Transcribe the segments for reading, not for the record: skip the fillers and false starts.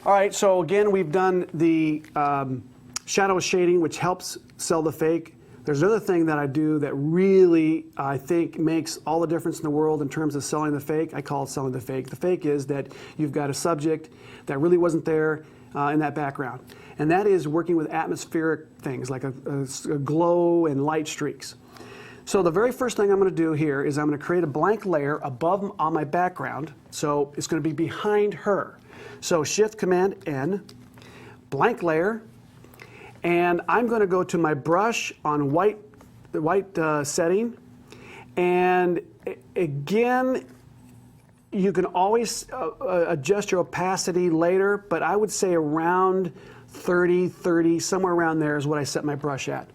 All right, so again, we've done the shadow shading, which helps sell the fake. There's another thing that I do that really, I think, makes all the difference in the world in terms of selling the fake. I call it selling the fake. The fake is that you've got a subject that really wasn't there in that background. And that is working with atmospheric things like a glow and light streaks. So the very first thing I'm going to do here is I'm going to create a blank layer above on my background. So it's going to be behind her. So Shift Command N, blank layer, and I'm going to go to my brush on the white setting. And again, you can always adjust your opacity later, but I would say around 30, somewhere around there is what I set my brush at.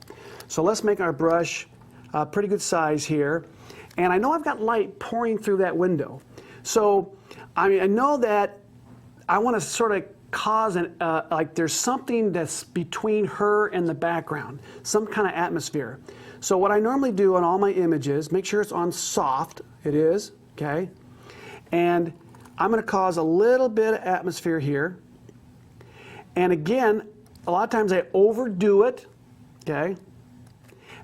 So let's make our brush a pretty good size here. And I know I've got light pouring through that window. So I know that I want to sort of cause like there's something that's between her and the background, some kind of atmosphere. So what I normally do on all my images, make sure it's on soft, it is, okay? And I'm going to cause a little bit of atmosphere here. And again, a lot of times I overdo it, okay?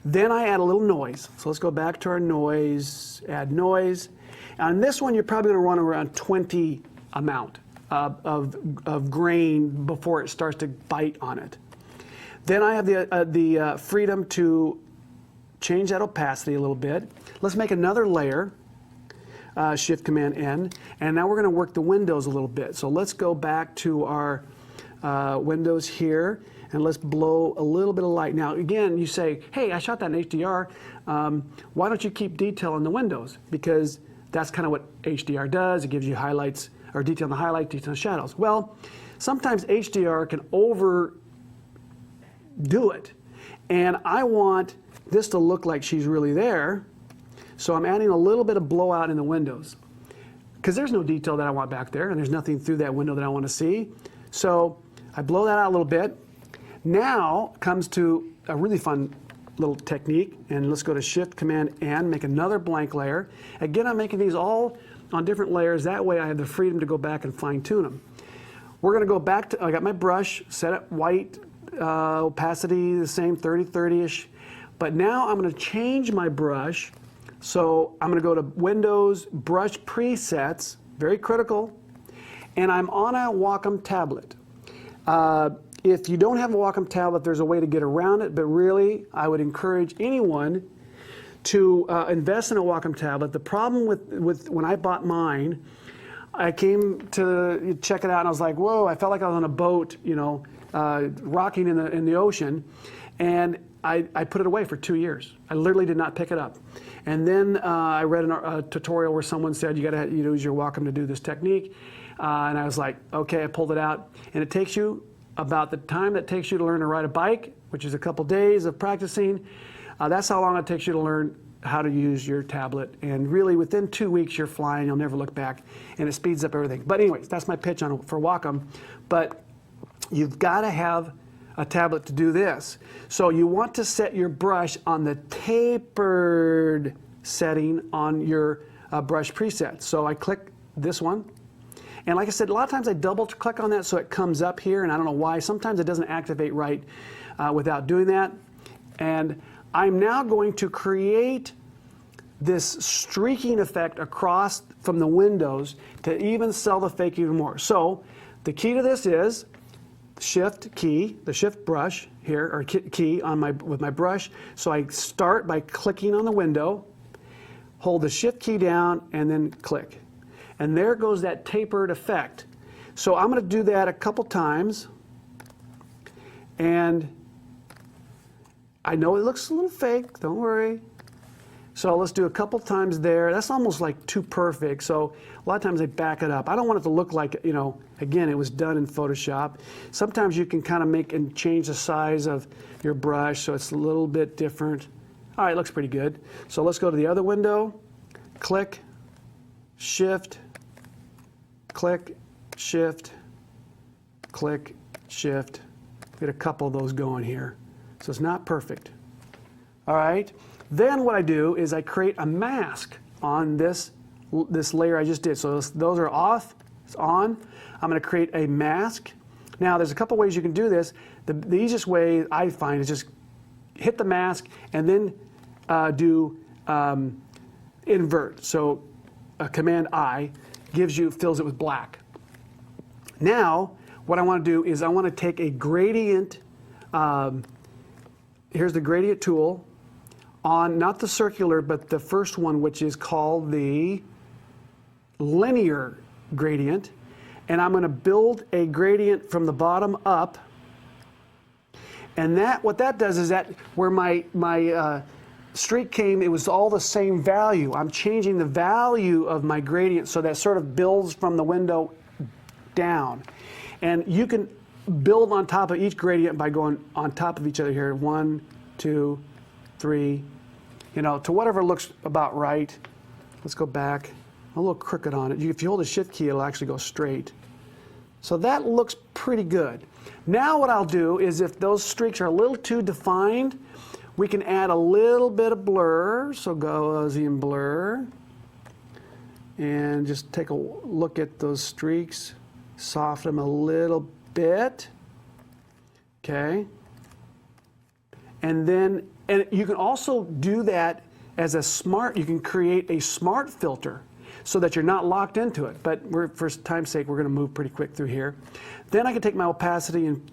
Then I add a little noise. So let's go back to our noise, add noise. On this one, you're probably going to run around 20 amount of grain before it starts to bite on it. Then I have the freedom to change that opacity a little bit. Let's make another layer, Shift Command N, and now we're going to work the windows a little bit. So let's go back to our windows here, and let's blow a little bit of light. Now again, you say, hey, I shot that in HDR. Why don't you keep detail in the windows? Because that's kind of what HDR does. It gives you highlights, or detail in the highlight, detail in the shadows. Well, sometimes HDR can overdo it. And I want this to look like she's really there. So I'm adding a little bit of blowout in the windows. Because there's no detail that I want back there, and there's nothing through that window that I want to see. So I blow that out a little bit. Now comes to a really fun little technique, and let's go to Shift Command N, make another blank layer. Again, I'm making these all on different layers. That way I have the freedom to go back and fine tune them. We're going to go back to, I got my brush set at white, opacity the same, 30-ish. But now I'm going to change my brush. So I'm going to go to Windows, Brush Presets, very critical, and I'm on a Wacom tablet. If you don't have a Wacom tablet, there's a way to get around it, but really, I would encourage anyone to invest in a Wacom tablet. The problem with when I bought mine, I came to check it out, and I was like, whoa, I felt like I was on a boat, you know, rocking in the ocean, and I put it away for 2 years. I literally did not pick it up. And then I read a tutorial where someone said, you got to use your Wacom to do this technique. And I was like, okay, I pulled it out. And it takes you about the time that it takes you to learn to ride a bike, which is a couple days of practicing. That's how long it takes you to learn how to use your tablet. And really, within 2 weeks, you're flying. You'll never look back. And it speeds up everything. But anyways, that's my pitch for Wacom. But you've got to have a tablet to do this. So you want to set your brush on the tapered setting on your brush preset. So I click this one. And like I said, a lot of times I double click on that so it comes up here, and I don't know why. Sometimes it doesn't activate right without doing that. And I'm now going to create this streaking effect across from the windows to even sell the fake even more. So the key to this is Shift key, the Shift brush here, or key on with my brush. So I start by clicking on the window, hold the Shift key down, and then click. And there goes that tapered effect. So I'm going to do that a couple times. And I know it looks a little fake, don't worry. So let's do a couple times there. That's almost like too perfect. So a lot of times I back it up. I don't want it to look like, you know, again, it was done in Photoshop. Sometimes you can kind of make and change the size of your brush so it's a little bit different. All right, looks pretty good. So let's go to the other window, click, Shift, click, Shift, click, Shift. Get a couple of those going here. So it's not perfect. All right. Then what I do is I create a mask on this layer I just did. So those are off, it's on. I'm going to create a mask, Now, there's a couple ways you can do this. The easiest way I find is just hit the mask and then do invert. So Command I fills it with black. Now, what I want to do is I want to take a gradient. Here's the gradient tool on not the circular, but the first one, which is called the linear gradient. And I'm going to build a gradient from the bottom up. And what that does is that where my streak came, it was all the same value. I'm changing the value of my gradient so that sort of builds from the window down. And you can build on top of each gradient by going on top of each other here. 1, 2, 3, to whatever looks about right. Let's go back. A little crooked on it. If you hold the shift key, it'll actually go straight. So that looks pretty good. Now what I'll do is if those streaks are a little too defined, we can add a little bit of blur. So go Aussie and blur. And just take a look at those streaks. Soften them a little bit. Okay. And you can also do that as you can create a smart filter so that you're not locked into it. But for time's sake, we're going to move pretty quick through here. Then I can take my opacity and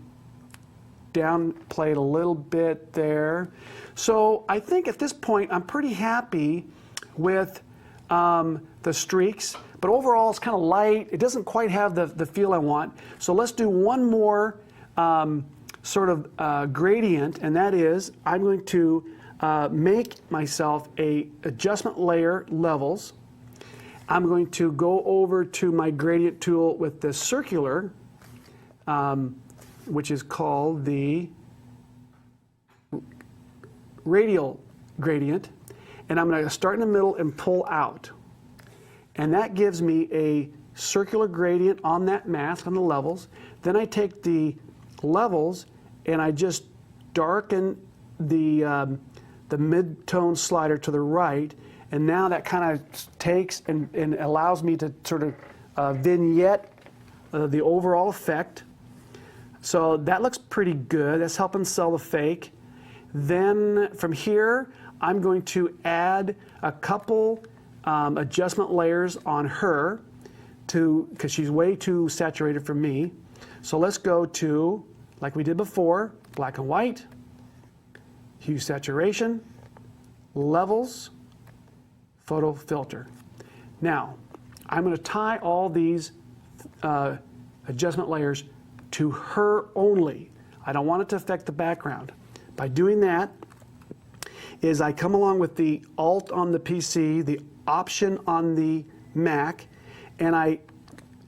downplay it a little bit there. So I think at this point, I'm pretty happy with the streaks. But overall, it's kind of light. It doesn't quite have the feel I want. So let's do one more sort of gradient, and that is I'm going to make myself a adjustment layer levels. I'm going to go over to my gradient tool with the circular, which is called the radial gradient, and I'm going to start in the middle and pull out. And that gives me a circular gradient on that mask, on the levels. Then I take the levels and I just darken the mid-tone slider to the right, and now that kind of takes and allows me to sort of vignette the overall effect. So that looks pretty good. That's helping sell the fake. Then from here, I'm going to add a couple adjustment layers on her because she's way too saturated for me. So let's go to, like we did before, black and white, hue saturation, levels, photo filter. Now, I'm going to tie all these adjustment layers to her only. I don't want it to affect the background. By doing that is I come along with the Alt on the PC, the Option on the Mac, and I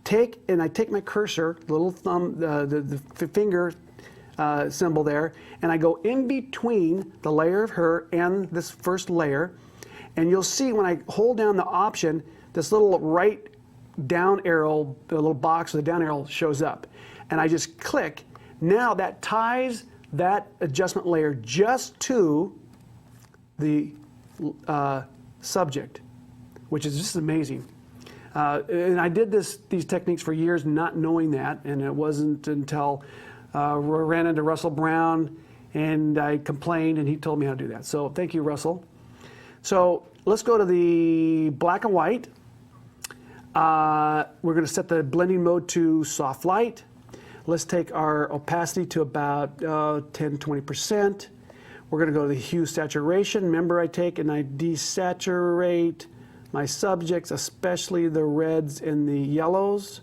take my cursor, the little thumb, the finger symbol there, and I go in between the layer of her and this first layer, and you'll see when I hold down the Option, this little right down arrow, the little box with the down arrow shows up, and I just click. Now that ties that adjustment layer just to the subject, which is just amazing. And I did these techniques for years not knowing that, and it wasn't until I ran into Russell Brown and I complained and he told me how to do that. So thank you, Russell. So let's go to the black and white. We're going to set the blending mode to soft light. Let's take our opacity to about 10-20%. We're going to go to the hue saturation. Remember, I take and I desaturate my subjects, especially the reds and the yellows.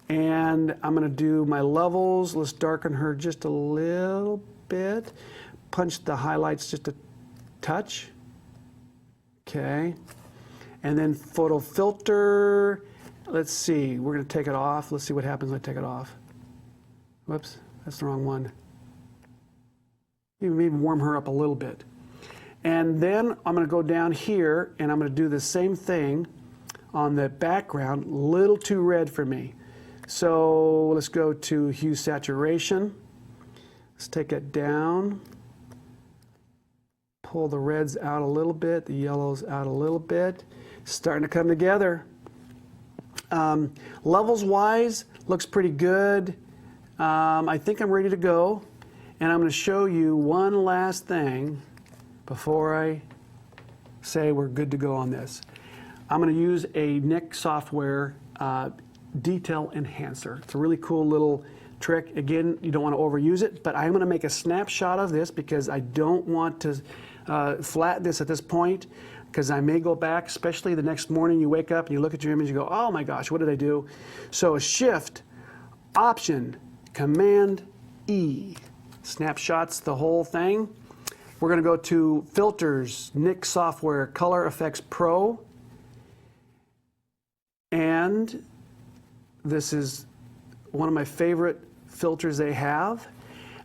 And I'm going to do my levels. Let's darken her just a little bit. Punch the highlights just a touch. Okay. And then photo filter. Let's see. We're going to take it off. Let's see what happens when I take it off. Whoops, that's the wrong one. Maybe warm her up a little bit. And then I'm going to go down here and I'm going to do the same thing on the background. A little too red for me. So let's go to hue saturation. Let's take it down. Pull the reds out a little bit, the yellows out a little bit. Starting to come together. Levels wise, looks pretty good. I think I'm ready to go, and I'm going to show you one last thing before I say we're good to go on this. I'm going to use a Nik software detail enhancer. It's a really cool little trick. Again, you don't want to overuse it, but I'm going to make a snapshot of this because I don't want to flatten this at this point, because I may go back, especially the next morning you wake up and you look at your image and you go, oh my gosh, what did I do? So a Shift, Option, Command E, snapshots the whole thing. We're going to go to Filters, Nik Software, Color Effects Pro. And this is one of my favorite filters they have.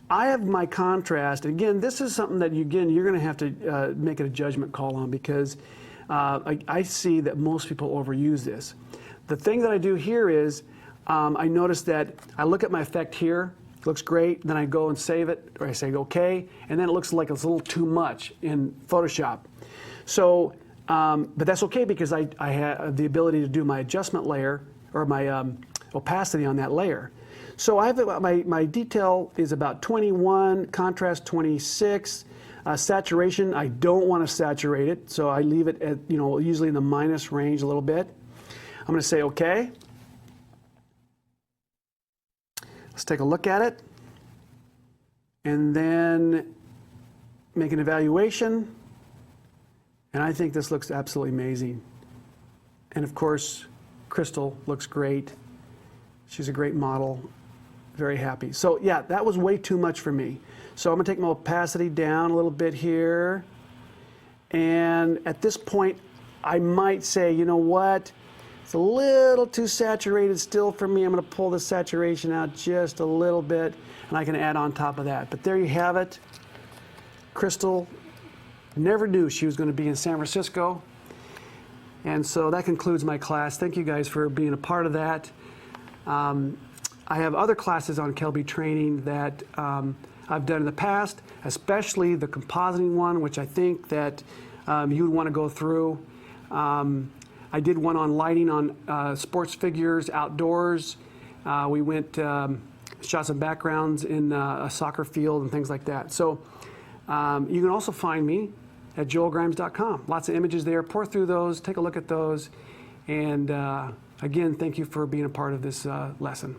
I have my contrast. Again, this is something that you're going to have to make a judgment call on, because I see that most people overuse this. The thing that I do here is I notice that I look at my effect here, it looks great, then I go and save it, or I say okay, and then it looks like it's a little too much in Photoshop. So, but that's okay, because I have the ability to do my adjustment layer, or my opacity on that layer. So I have my detail is about 21, contrast 26, saturation, I don't want to saturate it, so I leave it at, usually in the minus range a little bit. I'm going to say okay. Let's take a look at it, and then make an evaluation. And I think this looks absolutely amazing. And of course, Crystal looks great. She's a great model. Very happy. So yeah, that was way too much for me. So I'm going to take my opacity down a little bit here. And at this point, I might say, you know what? It's a little too saturated still for me. I'm going to pull the saturation out just a little bit, and I can add on top of that. But there you have it. Crystal never knew she was going to be in San Francisco. And so that concludes my class. Thank you guys for being a part of that. I have other classes on Kelby training that I've done in the past, especially the compositing one, which I think that you would want to go through. I did one on lighting on sports figures outdoors. We went, shot some backgrounds in a soccer field and things like that. So you can also find me at joelgrimes.com. Lots of images there. Pour through those, take a look at those. And again, thank you for being a part of this lesson.